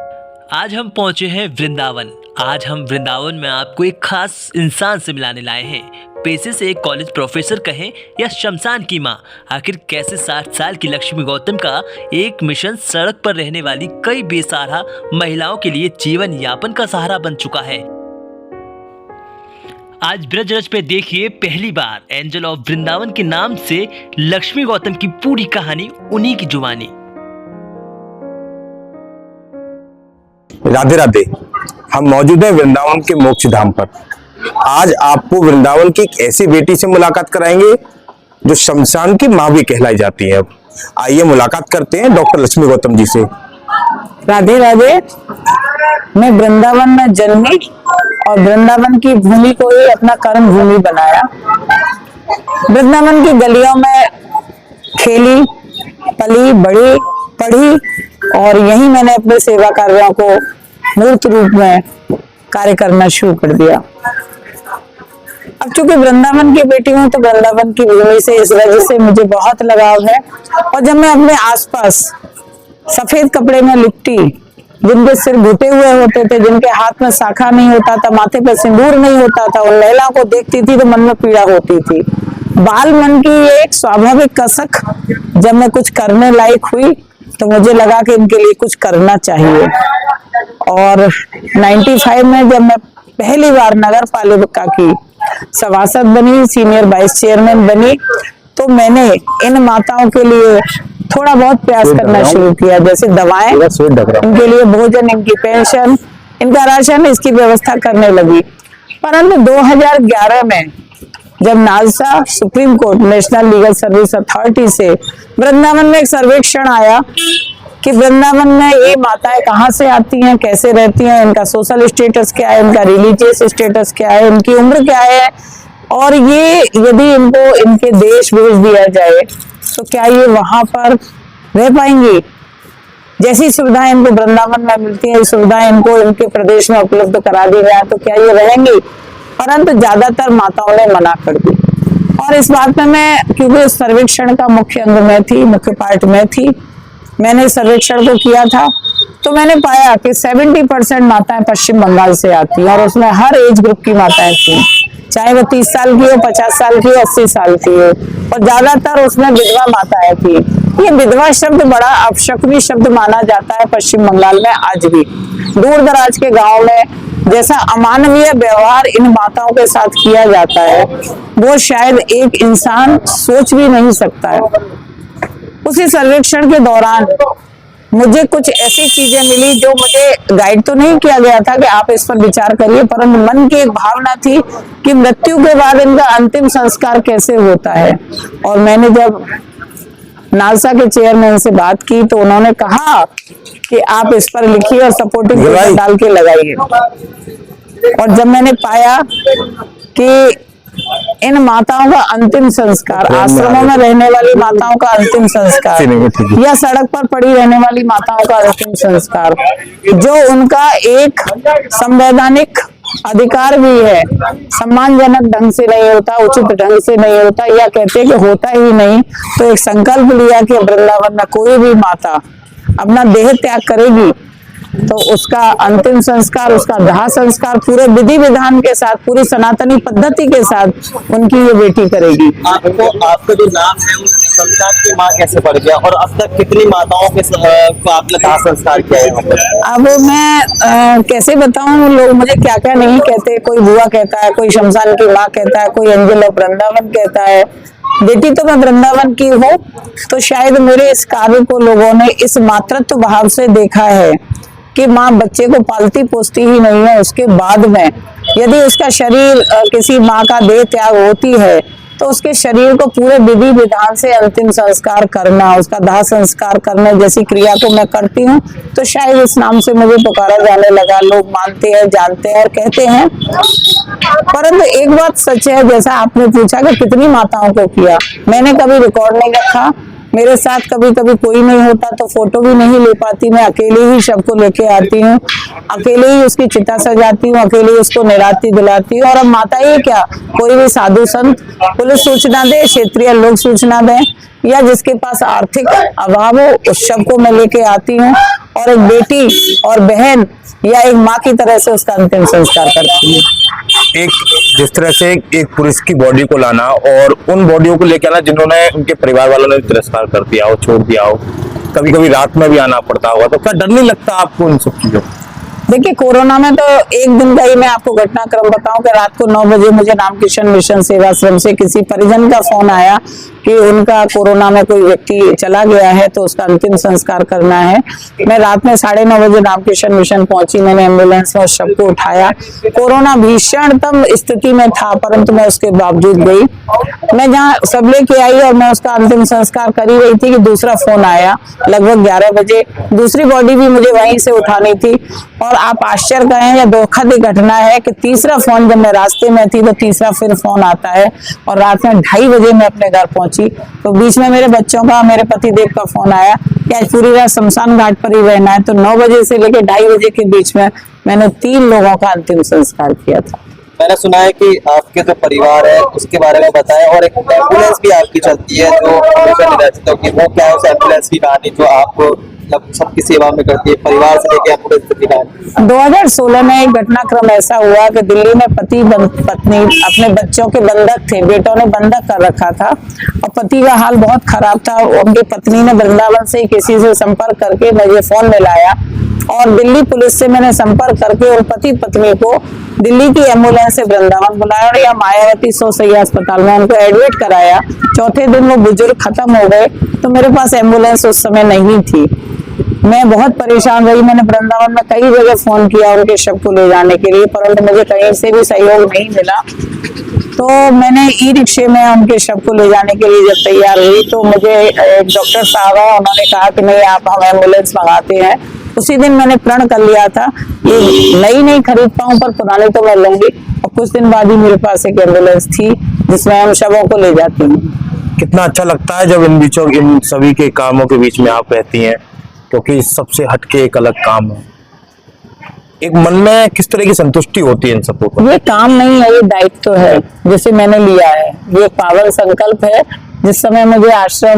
आज हम पहुंचे हैं वृंदावन। आज हम वृंदावन में आपको एक खास इंसान से मिलाने लाए हैं। पेशे से एक कॉलेज प्रोफेसर कहें या शमशान की माँ, आखिर कैसे 60 साल की लक्ष्मी गौतम का एक मिशन सड़क पर रहने वाली कई बेसहारा महिलाओं के लिए जीवन यापन का सहारा बन चुका है। आज ब्रजरज पे देखिए पहली बार एंजल ऑफ वृंदावन के नाम से लक्ष्मी गौतम की पूरी कहानी उन्हीं की जुबानी। राधे राधे। हम मौजूद हैं वृंदावन के मोक्ष धाम पर। आज आपको वृंदावन की एक ऐसी बेटी से मुलाकात कराएंगे जो शमशान की माँ भी कहलाई जाती है। अब आइए मुलाकात करते हैं डॉक्टर लक्ष्मी गौतम जी से। राधे राधे। मैं वृंदावन में जन्मी और वृंदावन की भूमि को ही अपना कर्म भूमि बनाया। वृंदावन की गलियों में खेली, पली, बड़ी, पढ़ी और यहीं मैंने अपने सेवा कार्यों को मूर्त रूप में कार्य करना शुरू कर दिया। अब चूंकि वृंदावन की बेटी हूं तो वृंदावन की भूमि से इस वजह से मुझे बहुत लगाव है। और जब मैं अपने आसपास सफेद कपड़े में लिपटी, जिनके सिर घुटे हुए होते थे, जिनके हाथ में शाखा नहीं होता था, माथे पर सिंदूर नहीं होता था, उन महिलाओं को देखती थी तो मन में पीड़ा होती थी। बाल मन की एक स्वाभाविक कसक जब मैं कुछ करने लायक हुई तो मुझे लगा कि इनके लिए कुछ करना चाहिए। और 95 में जब मैं पहली बार नगर पालिका की सभासद बनी, सीनियर वाइस चेयरमैन बनी, तो मैंने इन माताओं के लिए थोड़ा बहुत प्रयास करना शुरू किया। जैसे दवाएं, इनके लिए भोजन, इनकी पेंशन, इनका राशन, इसकी व्यवस्था करने लगी। परंतु 2011 में जब NALSA supreme court national legal service authority से वृंदावन में एक सर्वेक्षण आया कि वृंदावन में ये माताएं कहाँ से आती हैं, कैसे रहती हैं, इनका सोशल स्टेटस क्या है, इनका रिलीजियस स्टेटस क्या है, इनकी उम्र क्या है, और ये यदि इनको इनके देश भेज दिया जाए तो क्या ये वहां पर रह पाएंगी। जैसी सुविधाएं इनको वृंदावन में मिलती है, सुविधाएं इनको इनके प्रदेश में उपलब्ध करा दी जाए तो क्या ये रहेंगी। परंतु ज्यादातर माताओं ने मना कर दी। और इस बात में मैं, क्योंकि उस सर्वेक्षण का मुख्य अंग में थी, मुख्य पार्ट में थी, मैंने सर्वेक्षण को किया था, तो मैंने पाया कि 70% माताएं पश्चिम बंगाल से आती हैं और उसमें हर एज ग्रुप की माताएं थी, चाहे वो 30 साल की हो, 50 साल की हो, 80 साल की हो, और ज्यादातर उसमें विधवा माताएं थी। ये विधवा शब्द बड़ा अपशकुनी शब्द माना जाता है पश्चिम बंगाल में आज भी। दूर दराज के गांव में जैसा अमानवीय व्यवहार इन माताओं के साथ किया जाता है वो शायद एक इंसान सोच भी नहीं सकता है। उसी सर्वेक्षण के दौरान मुझे कुछ ऐसी चीजें मिली जो मुझे गाइड तो नहीं किया गया था कि आप इस पर विचार करिए, परंतु मन की एक भावना थी कि मृत्यु के बाद इनका अंतिम संस्कार कैसे होता है। और मैंने जब नालसा के चेयरमैन से बात की तो उन्होंने कहा कि आप इस पर लिखिए और सपोर्टिंग पेपर डाल के लगाइए। और जब मैंने पाया कि इन माताओं का अंतिम संस्कार, आश्रमों में रहने वाली माताओं का अंतिम संस्कार या सड़क पर पड़ी रहने वाली माताओं का अंतिम संस्कार, जो उनका एक संवैधानिक अधिकार भी है, सम्मानजनक ढंग से नहीं होता, उचित ढंग से नहीं होता, या कहते कि होता ही नहीं, तो एक संकल्प लिया कि वृंदावन में कोई भी माता अपना देह त्याग करेगी तो उसका अंतिम संस्कार, उसका दाह संस्कार पूरे विधि विधान के साथ, पूरी सनातनी पद्धति के साथ उनकी ये बेटी करेगी। आपको आपका जो नाम है उस शमशान की माँ कैसे पड़ गया और अब तक कितनी माताओं के को आपने दाह संस्कार किया है? अब मैं कैसे बताऊं, लोग मुझे क्या क्या नहीं कहते। कोई बुआ कहता है, कोई शमशान की माँ कहता है, कोई एंजल ऑफ वृंदावन कहता है। बेटी तो मैं वृंदावन की हूँ, तो शायद मेरे इस कार्य को लोगों ने इस मातृत्व भाव से देखा है कि माँ बच्चे को पालती पोसती ही नहीं है, उसके बाद में यदि उसका शरीर किसी माँ का देह त्याग होती है तो उसके शरीर को पूरे विधि विधान से अंतिम संस्कार करना, उसका दाह संस्कार करने जैसी क्रिया को मैं करती हूँ, तो शायद इस नाम से मुझे पुकारा जाने लगा। लोग मानते हैं, जानते हैं और कहते हैं। परंतु एक बात सच है, जैसा आपने पूछा कि कितनी माताओं को किया, मैंने कभी रिकॉर्ड नहीं रखा। मेरे साथ कभी कभी कोई नहीं होता तो फोटो भी नहीं ले पाती, मैं अकेले ही शव को लेके आती हूँ, अकेले ही उसकी चिता सजाती हूँ, अकेले ही उसको निराती दिलाती हूँ। और अब माता ही क्या, कोई भी साधु संत पुलिस सूचना दे, क्षेत्रीय लोग सूचना दें, या जिसके पास आर्थिक अभाव हो उस शव को मैं लेके आती हूँ और एक बेटी और बहन या एक माँ की तरह से उसका अंतिम संस्कार करती है। एक जिस तरह से एक पुरुष की बॉडी को लाना और उन बॉडियों को लेके आना जिन्होंने उनके परिवार वालों ने तिरस्कार कर दिया हो, छोड़ दिया हो, कभी कभी रात में भी आना पड़ता होगा, तो क्या डर नहीं लगता आपको उन सब चीजों? देखिए, कोरोना में तो एक दिन का ही मैं आपको घटनाक्रम बताऊं कि रात को 9 बजे मुझे रामकृष्ण मिशन सेवाश्रम से किसी परिजन का फोन आया कि उनका कोरोना में कोई व्यक्ति चला गया है तो उसका अंतिम संस्कार करना है। मैं रात में 9:30 बजे रामकृष्ण मिशन पहुंची, मैंने एम्बुलेंस में उस शव को उठाया। कोरोना भीषणतम स्थिति में था परंतु मैं उसके बावजूद गई। मैं जहाँ सब लेके आई और मैं उसका अंतिम संस्कार कर ही रही थी कि दूसरा फोन आया लगभग 11 बजे। दूसरी बॉडी भी मुझे वहीं से उठानी थी और आप आश्चर्य कहें या दुखद घटना है कि तीसरा फोन, जब मैं रास्ते में थी तो तीसरा फिर फोन आता है और रात में 2:30 बजे मैं अपने घर पहुंची। तो बीच में मेरे बच्चों का, मेरे पतिदेव का फोन आया कि आज पूरी रात शमशान घाट पर ही रहना है। तो 9 बजे से लेकर 2:30 बजे के बीच में मैंने 3 लोगों का अंतिम संस्कार किया था। मैंने सुना है कि आपके जो परिवार है उसके बारे में बताया और एक एम्बुलेंस भी आपकी चलती है जो हमेशा निराचित होगी, वो क्या है उस एम्बुलेंस की कहानी जो आपको मतलब सबकी सेवा में करती है, परिवार से लेकर एम्बुलेंस तक की कहानी? 2016 में एक घटनाक्रम ऐसा हुआ कि दिल्ली में पति पत्नी अपने बच्चों के बंधक थे, बेटों ने बंधक कर रखा था और पति का हाल बहुत खराब था। उनकी पत्नी ने वृंदावन से किसी से संपर्क करके मुझे फोन मिलाया और दिल्ली पुलिस से मैंने संपर्क करके उन पति पत्नी को दिल्ली की एम्बुलेंस से वृंदावन बुलाया और यहाँ मायावती 100 शैय्या अस्पताल में उनको एडमिट कराया। चौथे दिन वो बुजुर्ग खत्म हो गए तो मेरे पास एम्बुलेंस उस समय नहीं थी। मैं बहुत परेशान रही। मैंने वृंदावन में कई जगह फोन किया उनके शव को ले जाने के लिए परंतु मुझे कहीं से भी सहयोग नहीं मिला। तो मैंने ई रिक्शे में उनके शव को ले जाने के लिए जब तैयार हुई तो मुझे एक डॉक्टर साहब है, उन्होंने कहा कि नहीं, आप हम एम्बुलेंस मंगाते हैं। उसी दिन मैंने प्रण कर लिया था ये नई नहीं खरीद पाऊं पर पुरानी तो मैं लूंगी और कुछ दिन बाद ही मेरे पास एक एम्बुलेंस थी जिसमें हम शवों को ले जाती हूँ। कितना अच्छा लगता है जब इन सभी के कामों के बीच में आप रहती हैं, क्योंकि सबसे हटके एक अलग काम है। एक मन में किस तरह की संतुष्टि होती है इन सबको कर? ये काम नहीं है, ये दायित्व है जिसे मैंने लिया है। ये एक पावन संकल्प है। जिस समय मुझे आश्रय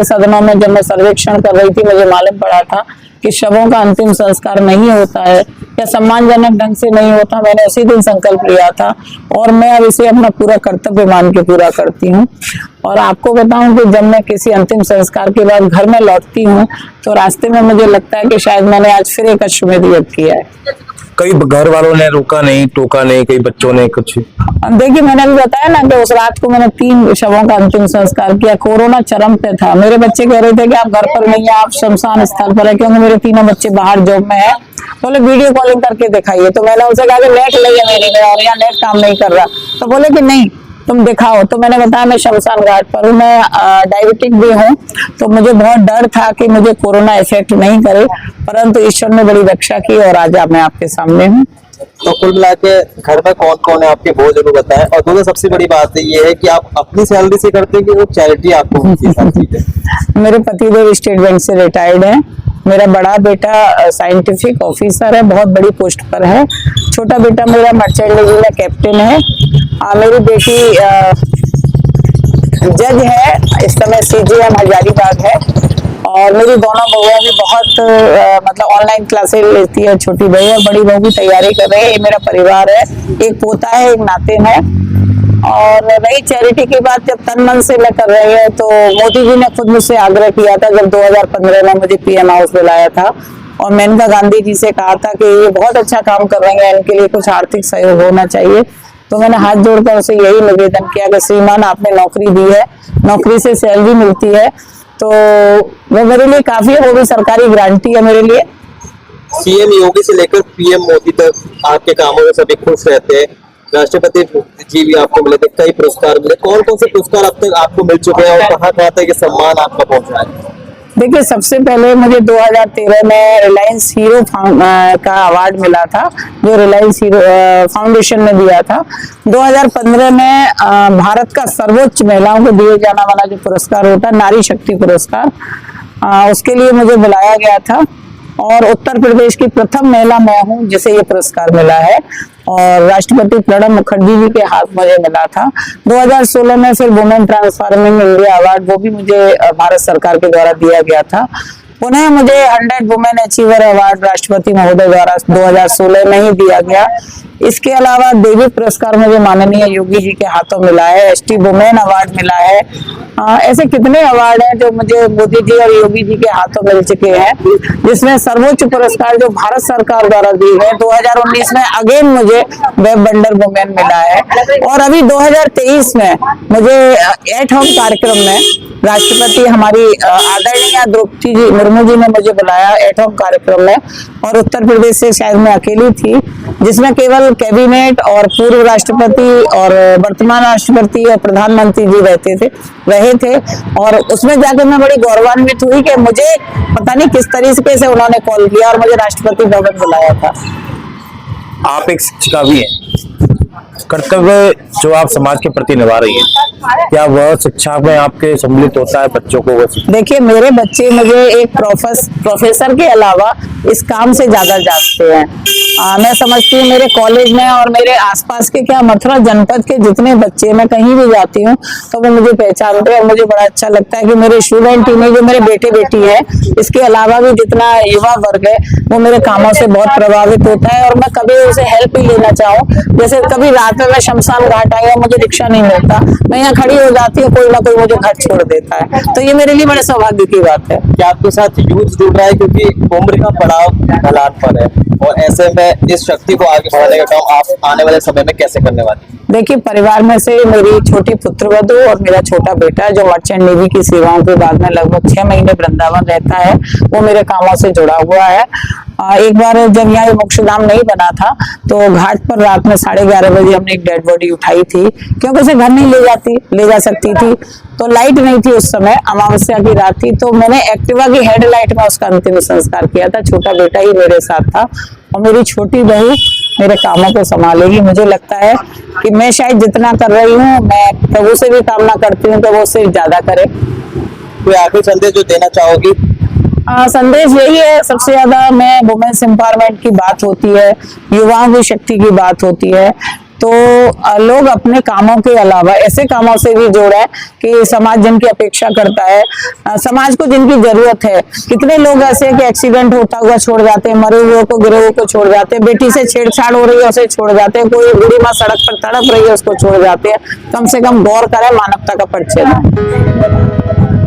सदनों में जब मैं सर्वेक्षण कर रही थी मुझे मालूम पड़ा था कि शवों का अंतिम संस्कार नहीं होता है या सम्मानजनक ढंग से नहीं होता, मैंने उसी दिन संकल्प लिया था और मैं अब इसे अपना पूरा कर्तव्य मान के पूरा करती हूँ। और आपको बताऊं कि जब मैं किसी अंतिम संस्कार के बाद घर में लौटती हूँ तो रास्ते में मुझे लगता है कि शायद मैंने आज फिर एक अश्वमेध यज्ञ किया है। कई घर वालों ने रोका नहीं, टोका नहीं, कई बच्चों ने कुछ? देखिए, मैंने भी बताया ना कि उस रात को मैंने 3 शवों का अंतिम संस्कार किया। कोरोना चरम पे था। मेरे बच्चे कह रहे थे कि आप घर पर नहीं है, आप शमशान स्थल पर है, क्योंकि मेरे तीनों बच्चे बाहर जॉब में है। बोले वीडियो कॉलिंग करके दिखाइए। तो मैंने उनसे कहा कि नेट नहीं है मेरे में और यहाँ नेट काम नहीं कर रहा। तो बोले कि नहीं, तुम दिखाओ। तो मैंने बताया मैं शमशान घाट पर हूँ, मैं डायबिटिक भी हूँ, तो मुझे बहुत डर था कि मुझे कोरोना इफेक्ट नहीं करे, परंतु ईश्वर ने बड़ी रक्षा की और आज मैं आपके सामने हूँ। तो कुल मिला के घर में कौन कौन है आपके, वो जरूर बताएं। और दोनों सबसे बड़ी बात ये है कि आप अपनी सैलरी से करते हैं कि वो चैरिटी आपको मिलती है? मेरे पतिदेव स्टेट बैंक से रिटायर्ड है। मेरा बड़ा बेटा साइंटिफिक ऑफिसर है, बहुत बड़ी पोस्ट पर है। छोटा बेटा मेरा मर्चेंट नेवी में कैप्टन है। मेरी बेटी जज है, इस समय CGM हजारीबाग है। और मेरी दोनों बहुएं भी बहुत मतलब ऑनलाइन क्लासेस लेती है। छोटी बहू है, बड़ी बहू भी तैयारी कर रही है। ये मेरा परिवार है, एक पोता है, एक नातिन है। और रही चैरिटी की बात, जब तन मन से मैं कर रही हूँ तो मोदी जी ने खुद मुझसे आग्रह किया था जब 2015 में मुझे PM हाउस बुलाया था और मेनका गांधी जी से कहा था कि ये बहुत अच्छा काम कर रहे हैं, इनके लिए कुछ आर्थिक सहयोग होना चाहिए। तो मैंने हाथ जोड़कर उसे यही निवेदन किया कि श्रीमान, आपने नौकरी दी है, नौकरी से सैलरी मिलती है, तो वो मेरे लिए काफी है, वो भी सरकारी गारंटी है मेरे लिए। CM योगी से लेकर PM मोदी तक आपके कामों में सभी खुश रहते हैं। राष्ट्रपति जी भी आपको मिले थे, कई पुरस्कार मिले। कौन कौन से पुरस्कार अब तक आपको मिल चुके हैं और कहाँ कहाँ तक ये सम्मान आपका पहुंचा है? देखिए, सबसे पहले मुझे 2013 में रिलायंस हीरो का अवार्ड मिला था, जो रिलायंस हीरो फाउंडेशन ने दिया था। 2015 में भारत का सर्वोच्च महिलाओं को दिए जाने वाला जो पुरस्कार होता है, नारी शक्ति पुरस्कार, उसके लिए मुझे बुलाया गया था और उत्तर प्रदेश की प्रथम महिला मैं हूँ जिसे ये पुरस्कार मिला है। और राष्ट्रपति प्रणब मुखर्जी जी के हाथ मुझे मिला था। 2016 में फिर वुमेन ट्रांसफॉर्मिंग इंडिया अवार्ड, वो भी मुझे भारत सरकार के द्वारा दिया गया था। पुनः मुझे 100 वुमेन अचीवर अवार्ड राष्ट्रपति महोदय द्वारा 2016 में ही दिया गया। इसके अलावा देवी पुरस्कार मुझे माननीय योगी जी के हाथों मिला है, एसटी वुमेन अवार्ड मिला है। ऐसे कितने अवार्ड हैं जो मुझे मोदी जी और योगी जी के हाथों मिल चुके हैं, जिसमें सर्वोच्च पुरस्कार जो भारत सरकार द्वारा दी गए 2019 में अगेन मुझे वेब वंडर वुमेन मिला है। और अभी 2023 में मुझे एट होम कार्यक्रम में राष्ट्रपति हमारी आदरणीय द्रौपदी जी मुर्मू जी ने मुझे बुलाया एट होम कार्यक्रम में, और उत्तर प्रदेश से शायद मैं अकेली थी जिसमें केवल कैबिनेट और पूर्व राष्ट्रपति और वर्तमान राष्ट्रपति और प्रधानमंत्री जी रहे थे। और उसमें जाकर मैं बड़ी गौरवान्वित हुई कि मुझे पता नहीं किस तरीके से उन्होंने कॉल किया और मुझे राष्ट्रपति भवन बुलाया था। आप एक शिक्षिका भी हैं, कर्तव्य जो आप समाज के प्रति निभा रही है, क्या वह शिक्षा में आपके सम्मिलित होता है बच्चों को? देखिए, मेरे बच्चे मुझे एक प्रोफेसर के अलावा इस काम से ज्यादा जानते हैं। मैं समझती हूँ मेरे कॉलेज में और मेरे आसपास के क्या मथुरा जनपद के जितने बच्चे, मैं कहीं भी जाती हूँ तो वो मुझे पहचानते हैं और मुझे बड़ा अच्छा लगता है कि मेरे स्टूडेंट ही नहीं, जो मेरे बेटे बेटी है, इसके अलावा भी जितना युवा वर्ग है वो मेरे कामों से बहुत प्रभावित होता है। और मैं कभी उसे हेल्प ही लेना चाहूँ, जैसे कभी रात में मैं शमशान घाट आई और मुझे रिक्शा नहीं मिलता, मैं यहाँ खड़ी हो जाती हूँ, कोई ना कोई मुझे घर छोड़ देता है, तो ये मेरे लिए बड़े सौभाग्य की बात है। क्या आपके साथ यूथ जुड़ रहा है, क्योंकि उम्र का पड़ाव ढलान पर है, और ऐसे में इस शक्ति को आगे बढ़ाने का काम आप आने वाले समय में कैसे करने वाले हैं? देखिए, परिवार में से मेरी छोटी पुत्रवधू और मेरा छोटा बेटा जो मर्चेंट नेवी की सेवाओं के बाद में लगभग 6 महीने वृंदावन रहता है, वो मेरे कामों से जुड़ा हुआ है। एक बार जब यहाँ मोक्षधाम नहीं बना था तो घाट पर रात में 11:30 बजे हमने एक डेड बॉडी उठाई थी, क्योंकि उसे घर नहीं ले जा सकती थी, तो लाइट नहीं थी उस समय, अमावस्या की रात थी, तो मैंने एक्टिवा की हेडलाइट में उसका अंतिम संस्कार किया था। छोटा बेटा ही मेरे साथ था और मेरी छोटी बहू मेरे कामों को संभालेगी। मुझे लगता है कि मैं शायद जितना कर रही हूँ, मैं प्रभु से भी कामना करती हूँ कि वो उससे ज्यादा करे। कोई आखिरी संदेश जो देना चाहोगी? संदेश यही है, सबसे ज्यादा मैं वुमेन्स एम्पावरमेंट की बात होती है, युवाओं की शक्ति की बात होती है, तो लोग अपने कामों के अलावा ऐसे कामों से भी जोड़े कि समाज जिनकी अपेक्षा करता है, समाज को जिनकी जरूरत है। कितने लोग ऐसे हैं कि एक्सीडेंट होता हुआ छोड़ जाते हैं, मरे हुए को गिरे हुए को छोड़ जाते हैं, बेटी से छेड़छाड़ हो रही है उसे छोड़ जाते हैं, कोई बूढ़ी माँ सड़क पर तड़प रही है उसको छोड़ जाते हैं। कम से कम गौर करें, मानवता का परिचय दें।